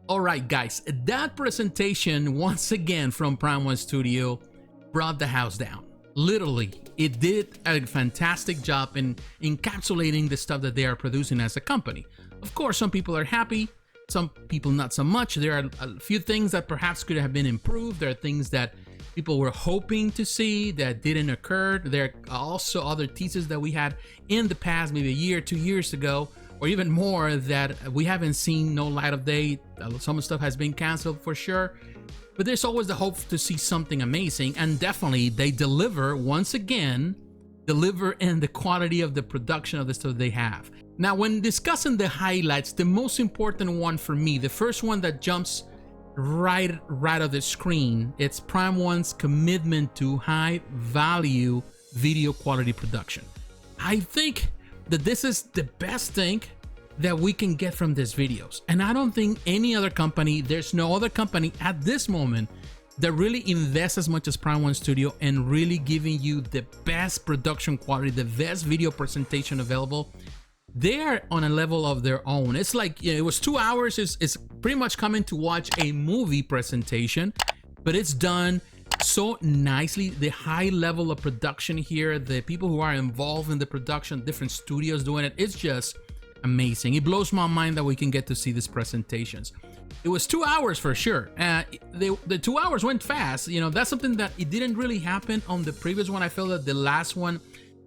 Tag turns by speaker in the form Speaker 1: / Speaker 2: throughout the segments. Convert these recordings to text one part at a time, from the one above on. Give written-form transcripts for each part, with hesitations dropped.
Speaker 1: All right, guys, that presentation once again from Prime1 Studio brought the house down. Literally, it did a fantastic job in encapsulating the stuff that they are producing as a company. Of course, some people are happy, some people not so much. There are a few things that perhaps could have been improved. There are things that people were hoping to see that didn't occur. There are also other teasers that we had in the past, maybe a year, 2 years ago, or even more, that we haven't seen no light of day. Some stuff has been canceled for sure, but there's always the hope to see something amazing, and definitely they deliver once again, deliver in the quality of the production of the stuff they have. Now, when discussing the highlights, the most important one for me, the first one that jumps right of the screen, it's Prime1's commitment to high value video quality production. I think that this is the best thing that we can get from these videos, and I don't think any other company, there's no other company at this moment that really invests as much as Prime1 Studio and really giving you the best production quality, the best video presentation available. They are on a level of their own. It's like, you know, it was 2 hours. It's pretty much coming to watch a movie presentation, but it's done so nicely. The high level of production here, the people who are involved in the production, different studios doing it, it's just amazing. It blows my mind that we can get to see these presentations. It was 2 hours for sure. The 2 hours went fast. You know, that's something that it didn't really happen on the previous one. I felt that the last one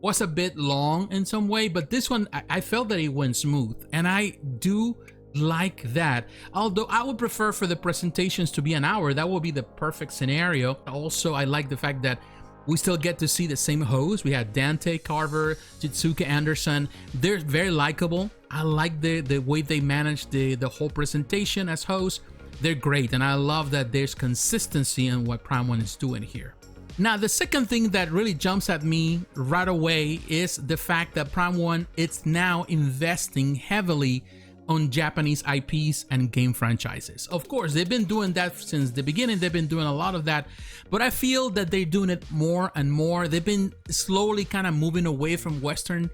Speaker 1: was a bit long in some way, but this one I felt that it went smooth, and I do like that. Although I would prefer for the presentations to be an hour. That would be the perfect scenario. Also, I like the fact that we still get to see the same hosts. We had Dante Carver, Jitsuke Anderson. They're very likable. I like the way they manage the whole presentation as hosts. They're great, and I love that there's consistency in what Prime1 is doing here. Now, the second thing that really jumps at me right away is the fact that Prime1, it's now investing heavily on Japanese IPs and game franchises. Of course, they've been doing that since the beginning. They've been doing a lot of that, but I feel that they're doing it more and more. They've been slowly kind of moving away from Western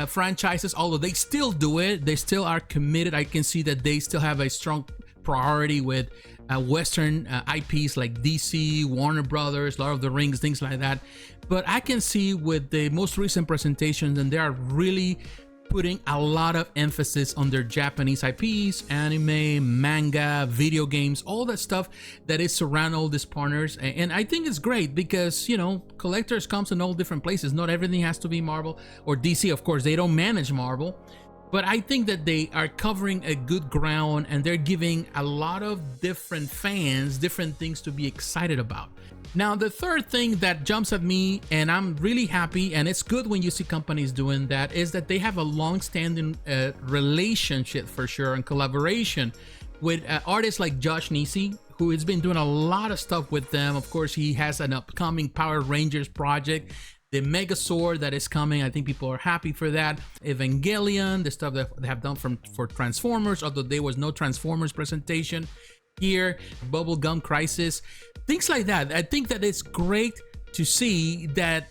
Speaker 1: franchises, although they still do it. They still are committed. I can see that they still have a strong priority with Western IPs like DC, Warner Brothers, Lord of the Rings, things like that. But I can see with the most recent presentations, and they are really putting a lot of emphasis on their Japanese IPs, anime, manga, video games, all that stuff that is surround all these partners. And I think it's great because, you know, collectors comes in all different places. Not everything has to be Marvel or DC. Of course, they don't manage Marvel. But I think that they are covering a good ground, and they're giving a lot of different fans different things to be excited about. Now, the third thing that jumps at me, and I'm really happy, and it's good when you see companies doing that, is that they have a long-standing relationship for sure and collaboration with artists like Josh Nisi, who has been doing a lot of stuff with them. Of course, he has an upcoming Power Rangers project, the Megazord that is coming. I think people are happy for that. Evangelion, the stuff that they have done for Transformers, although there was no Transformers presentation here. Bubblegum Crisis, things like that. I think that it's great to see that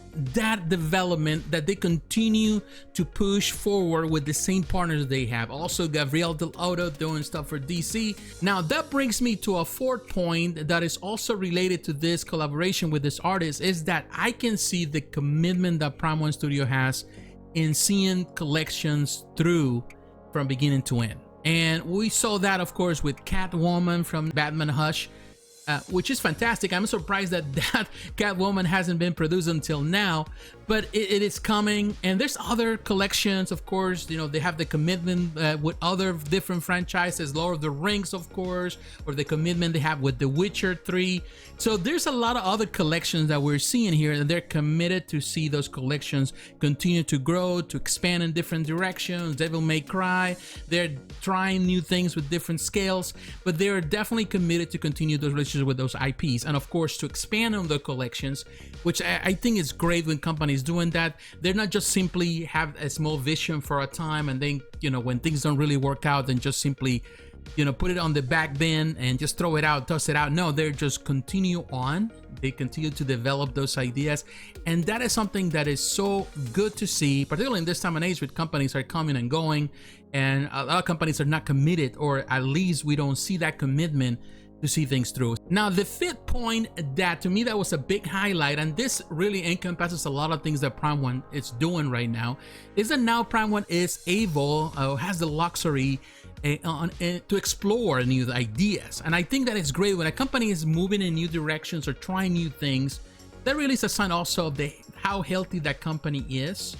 Speaker 1: development, that they continue to push forward with the same partners they have. Also, Gabriel Del Auto doing stuff for DC. Now, that brings me to a fourth point that is also related to this collaboration with this artist, is that I can see the commitment that Prime1 Studio has in seeing collections through from beginning to end. And we saw that, of course, with Catwoman from Batman Hush, which is fantastic. I'm surprised that Catwoman hasn't been produced until now, but it is coming. And there's other collections, of course. You know, they have the commitment with other different franchises, Lord of the Rings, of course, or the commitment they have with The Witcher 3. So there's a lot of other collections that we're seeing here, and they're committed to see those collections continue to grow, to expand in different directions. Devil May Cry, they're trying new things with different scales, but they're definitely committed to continue those relationships with those IPs, and of course to expand on the collections, which I think is great when companies doing that. They're not just simply have a small vision for a time and then, you know, when things don't really work out, then just simply put it on the back bin and just throw it out, toss it out. No, they're just continue on. They continue to develop those ideas, and that is something that is so good to see, particularly in this time and age with companies are coming and going, and a lot of companies are not committed, or at least we don't see that commitment to see things through. Now, the fifth point that to me that was a big highlight, and this really encompasses a lot of things that Prime1 is doing right now, is that now Prime1 is able, has the luxury to explore new ideas. And I think that it's great when a company is moving in new directions or trying new things. That really is a sign also of how healthy that company is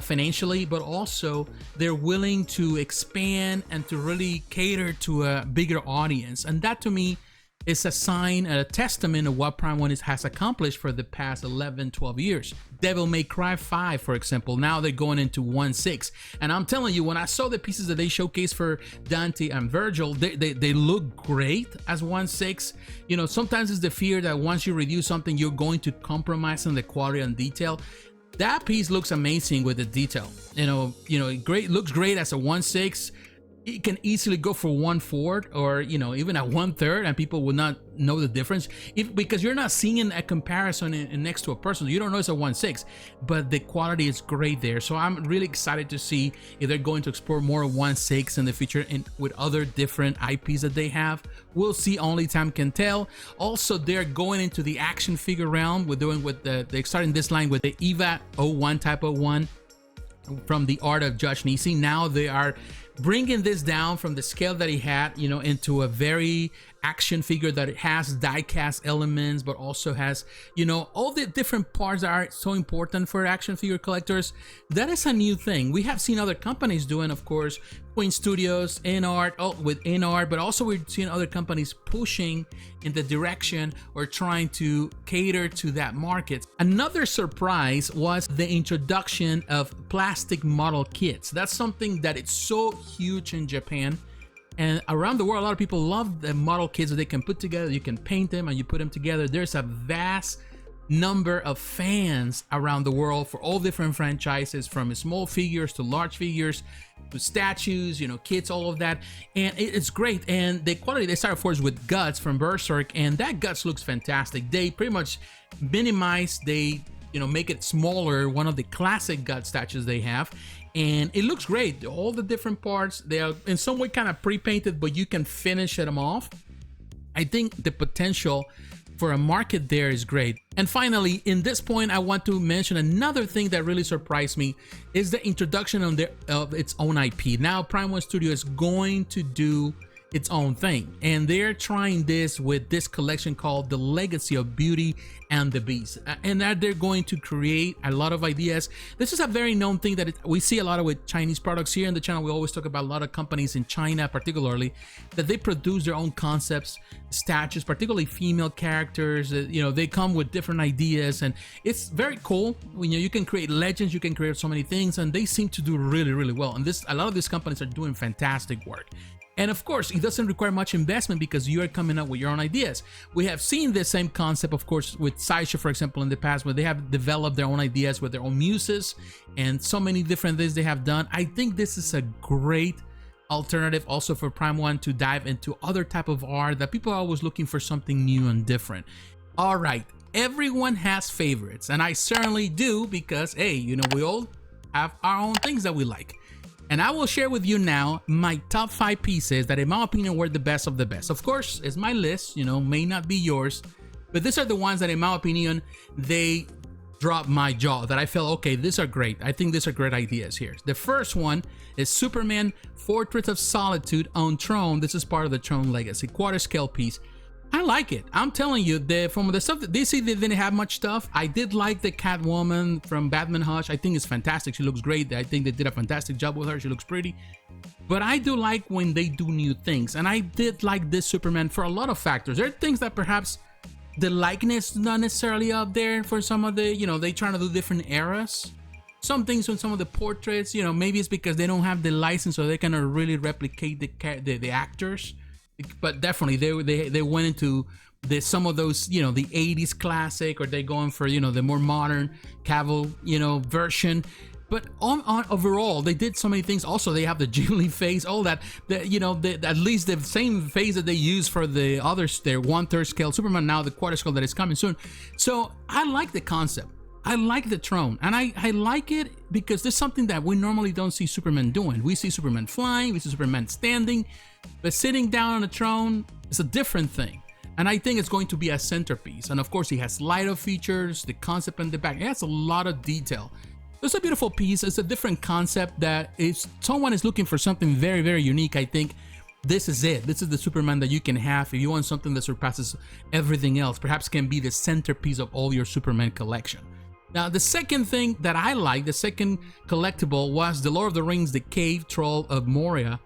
Speaker 1: financially, but also they're willing to expand and to really cater to a bigger audience. And that to me is a sign, a testament of what Prime1 has accomplished for the past 11, 12 years. Devil May Cry 5, for example, now they're going into 1/6. And I'm telling you, when I saw the pieces that they showcased for Dante and Virgil, they look great as 1/6. Sometimes it's the fear that once you review something, you're going to compromise on the quality and detail. That piece looks amazing with the detail. Great, looks great as a 1/6. It can easily go for 1/4 or even a 1/3, and people will not know the difference because you're not seeing a comparison next to a person. You don't know it's a 1/6, but the quality is great there. So I'm really excited to see if they're going to explore more 1/6 in the future and with other different IPs that they have. We'll see, only time can tell. Also, they're going into the action figure realm. They're starting this line with the EVA 01 Type 01 from the art of Josh Nisi. Now they are bringing this down from the scale that he had, into a very action figure that it has die-cast elements, but also has, all the different parts that are so important for action figure collectors. That is a new thing. We have seen other companies doing, of course, Queen Studios, with InArt, but also we're seeing other companies pushing in the direction or trying to cater to that market. Another surprise was the introduction of plastic model kits. That's something that it's so huge in Japan. And around the world, a lot of people love the model kits that they can put together. You can paint them and you put them together. There's a vast number of fans around the world for all different franchises, from small figures to large figures to statues, kits, all of that. And it's great. And the quality, they start, of course, with Guts from Berserk, and that Guts looks fantastic. They pretty much minimize, make it smaller, one of the classic Guts statues they have. And it looks great. All the different parts, they are in some way kind of pre-painted, but you can finish them off. I think the potential for a market there is great. And finally, in this point, I want to mention another thing that really surprised me is the introduction of its own IP. Now, Prime1 Studio is going to do its own thing, and they're trying this with this collection called The Legacy of Beauty and the Beast, and that they're going to create a lot of ideas. This is a very known thing that we see a lot of with Chinese products here in the channel. We always talk about a lot of companies in China, particularly, that they produce their own concepts, statues, particularly female characters. They come with different ideas, and it's very cool. You can create legends, you can create so many things, and they seem to do really, really well. And a lot of these companies are doing fantastic work. And of course, it doesn't require much investment because you are coming up with your own ideas. We have seen the same concept, of course, with Sideshow, for example, in the past, where they have developed their own ideas with their own muses and so many different things they have done. I think this is a great alternative also for Prime1 to dive into other type of art that people are always looking for something new and different. All right, everyone has favorites, and I certainly do because, hey, we all have our own things that we like. And I will share with you now my top 5 pieces that, in my opinion, were the best of the best. Of course, it's my list, may not be yours, but these are the ones that, in my opinion, they dropped my jaw, that I felt, okay, these are great. I think these are great ideas here. The first one is Superman Fortress of Solitude on Throne. This is part of the Throne Legacy, quarter scale piece. I like it. I'm telling you, from the stuff that DC, they didn't have much stuff. I did like the Catwoman from Batman Hush. I think it's fantastic. She looks great. I think they did a fantastic job with her. She looks pretty. But I do like when they do new things. And I did like this Superman for a lot of factors. There are things that perhaps the likeness is not necessarily up there for some of the, they trying to do different eras. Some things on some of the portraits, maybe it's because they don't have the license, so they cannot really replicate the actors. But definitely they went into some of those, the 80s classic, or they going for, the more modern Cavill, version. But on overall, they did so many things. Also, they have the Ghibli face, all that. At least the same face that they use for the others, their 1/3 scale Superman, now the 1/4 scale that is coming soon. So I like the concept. I like the throne, and I like it because there's something that we normally don't see Superman doing. We see Superman flying, we see Superman standing, but sitting down on a throne is a different thing. And I think it's going to be a centerpiece. And of course, he has light-up features, the concept in the back. It has a lot of detail. It's a beautiful piece. It's a different concept that if someone is looking for something very, very unique, I think this is it. This is the Superman that you can have if you want something that surpasses everything else. Perhaps can be the centerpiece of all your Superman collection. Now, the second thing that I like, the second collectible, was the Lord of the Rings, the Cave Troll of Moria.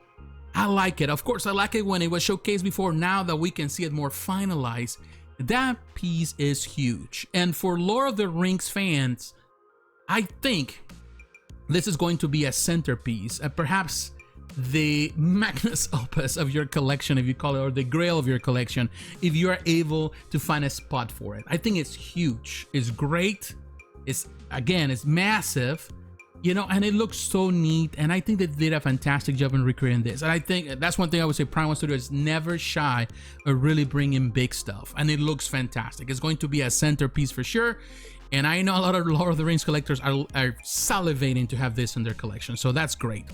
Speaker 1: I like it. Of course, I like it when it was showcased before. Now that we can see it more finalized, that piece is huge. And for Lord of the Rings fans, I think this is going to be a centerpiece, perhaps the magnus opus of your collection, if you call it, or the grail of your collection, if you are able to find a spot for it. I think it's huge. It's great. It's massive, and it looks so neat. And I think they did a fantastic job in recreating this. And I think that's one thing I would say Prime1 Studio is never shy of really bringing big stuff. And it looks fantastic. It's going to be a centerpiece for sure. And I know a lot of Lord of the Rings collectors are salivating to have this in their collection. So that's great.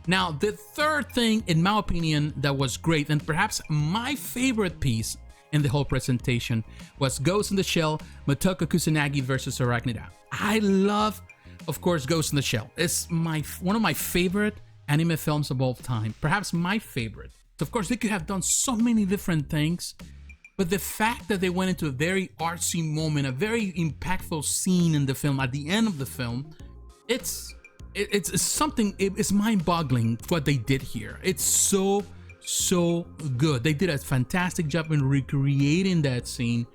Speaker 1: Now, the third thing, in my opinion, that was great, and perhaps my favorite piece in the whole presentation, was Ghost in the Shell, Motoko Kusanagi versus Arachnida. I love, of course, Ghost in the Shell. It's one of my favorite anime films of all time. Perhaps my favorite. Of course, they could have done so many different things, but the fact that they went into a very artsy moment, a very impactful scene in the film, at the end of the film, it's something, it's mind-boggling what they did here. It's so good. They did a fantastic job in recreating that scene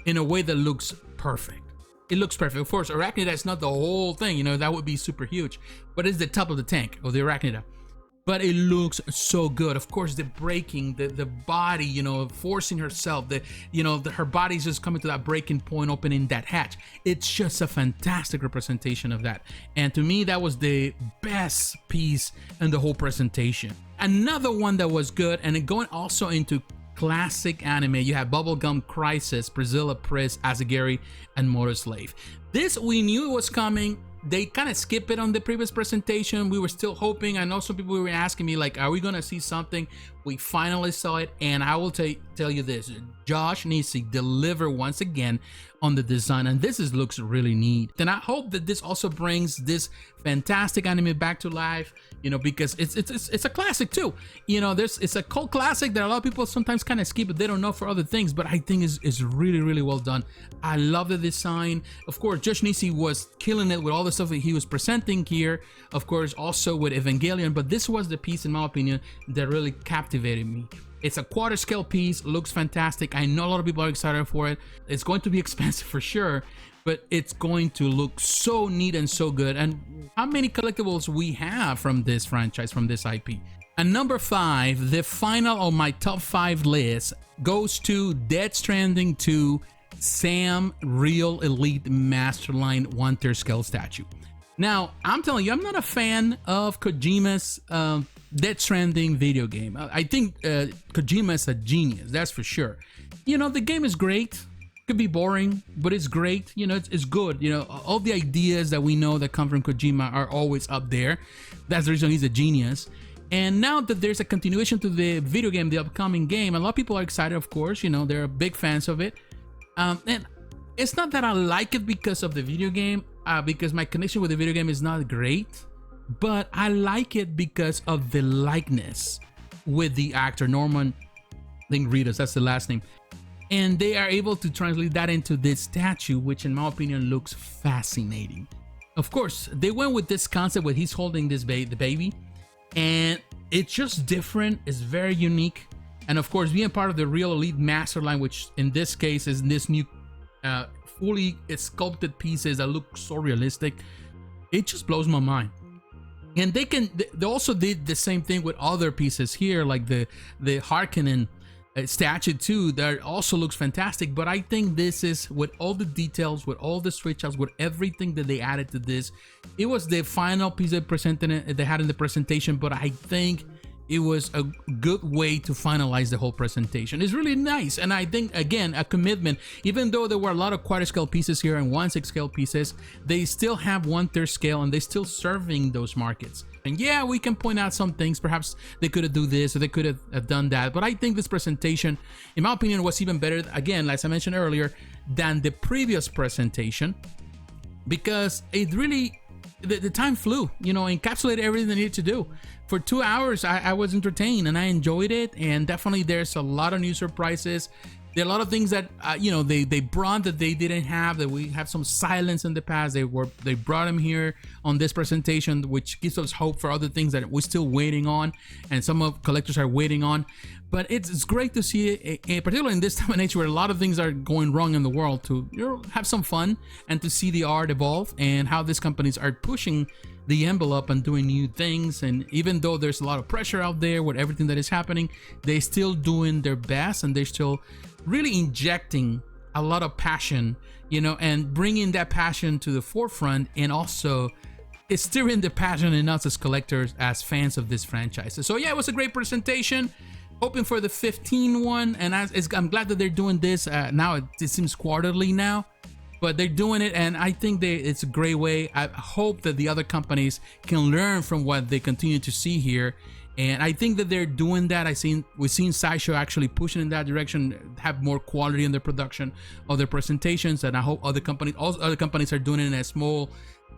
Speaker 1: in a way that looks perfect. It looks perfect. Of course, Arachnida is not the whole thing, that would be super huge, but it's the top of the tank of the Arachnida. But it looks so good. Of course, the breaking, the body, forcing herself, her body's just coming to that breaking point, opening that hatch. It's just a fantastic representation of that. And to me, that was the best piece in the whole presentation. Another one that was good, and going also into classic anime, you have Bubblegum Crisis, Priscilla Pris, Asagiri, and Motor Slave. This, we knew it was coming. They kind of skipped it on the previous presentation. We were still hoping. I know some people were asking me, like, are we going to see something? We finally saw it, and I will tell you this. Josh Nisi delivered once again on the design, and this looks really neat. And I hope that this also brings this fantastic anime back to life, because it's a classic too. It's a cult classic that a lot of people sometimes kind of skip, but they don't know for other things. But I think is really, really well done. I love the design. Of course, Josh Nisi was killing it with all the stuff that he was presenting here. Of course, also with Evangelion, but this was the piece, in my opinion, that really captivated me. It's a 1/4 scale piece, looks fantastic. I know a lot of people are excited for it. It's going to be expensive for sure, but it's going to look so neat and so good. And how many collectibles we have from this franchise, from this IP? And number 5, the final of my top 5 list, goes to Death Stranding 2 Sam Real Elite Masterline 1/3 scale statue. Now, I'm telling you, I'm not a fan of Kojima's Death Stranding video game. I think Kojima is a genius, that's for sure. The game is great. Could be boring, but it's great. It's good. All the ideas that we know that come from Kojima are always up there. That's the reason he's a genius. And now that there's a continuation to the video game, the upcoming game, a lot of people are excited, of course. They're big fans of it. And it's not that I like it because of the video game, because my connection with the video game is not great, but I like it because of the likeness with the actor, Norman, I think Reedus, that's the last name. And they are able to translate that into this statue, which in my opinion looks fascinating. Of course, they went with this concept where he's holding this the baby, and it's just different. It's very unique. And of course, being part of the Real Elite Master line, which in this case is this new fully sculpted pieces that look so realistic, it just blows my mind. And they also did the same thing with other pieces here, like the Harkonnen statue too that also looks fantastic. But I think this is, with all the details, with all the switch outs, with everything that they added to this, it was the final piece they had in the presentation. But I think it was a good way to finalize the whole presentation. It's really nice, and I think, again, a commitment. Even though there were a lot of quarter scale pieces here and 1/6 scale pieces, they still have 1/3 scale, and they're still serving those markets. And yeah, we can point out some things. Perhaps they could have do this or they could have done that. But I think this presentation, in my opinion, was even better, again, as I mentioned earlier, than the previous presentation, because it really, the time flew, encapsulated everything they needed to do. For 2 hours, I was entertained and I enjoyed it. And definitely there's a lot of new surprises. There are a lot of things that they brought that they didn't have, that we have some silence in the past. They brought them here on this presentation, which gives us hope for other things that we're still waiting on, and some of collectors are waiting on. But it's great to see it, particularly in this time and age where a lot of things are going wrong in the world, to have some fun and to see the art evolve and how these companies are pushing the envelope and doing new things. And even though there's a lot of pressure out there with everything that is happening, they're still doing their best, and they're still really injecting a lot of passion, and bringing that passion to the forefront, and also it's stirring the passion in us as collectors, as fans of this franchise. So yeah, it was a great presentation. Hoping for the 15 one, and I'm glad that they're doing this now. It seems quarterly now, but they're doing it, and I think it's a great way. I hope that the other companies can learn from what they continue to see here, and I think that they're doing that. We've seen Sideshow actually pushing in that direction, have more quality in their production of their presentations, and I hope other companies are doing it in a small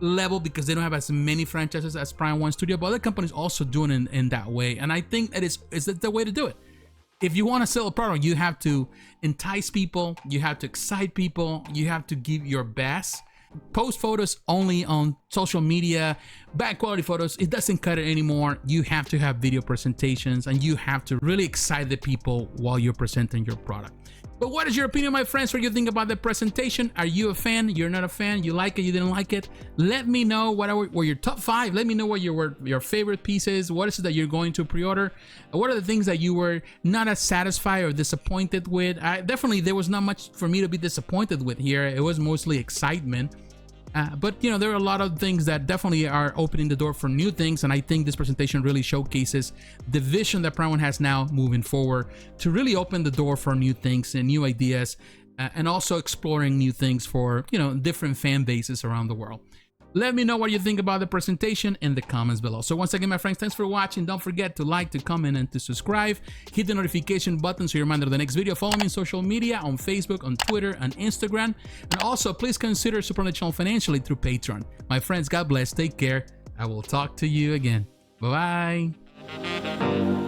Speaker 1: level, because they don't have as many franchises as Prime1 Studio, but other companies also doing it in that way. And I think that is the way to do it. If you want to sell a product, you have to entice people, you have to excite people, you have to give your best. Post photos only on social media, bad quality photos, it doesn't cut it anymore. You have to have video presentations, and you have to really excite the people while you're presenting your product. But what is your opinion, my friends? What do you think about the presentation? Are you a fan? You're not a fan? You like it? You didn't like it? Let me know what were your top 5. Let me know what your favorite pieces. What is it that you're going to pre-order? What are the things that you were not as satisfied or disappointed with? Definitely, there was not much for me to be disappointed with here. It was mostly excitement. But there are a lot of things that definitely are opening the door for new things, and I think this presentation really showcases the vision that Prime1 has now moving forward to really open the door for new things and new ideas, and also exploring new things for different fan bases around the world. Let me know what you think about the presentation in the comments below. So once again, my friends, thanks for watching. Don't forget to like, to comment, and to subscribe. Hit the notification button so you're reminded of the next video. Follow me on social media, on Facebook, on Twitter, and Instagram. And also, please consider supporting the channel financially through Patreon. My friends, God bless. Take care. I will talk to you again. Bye-bye.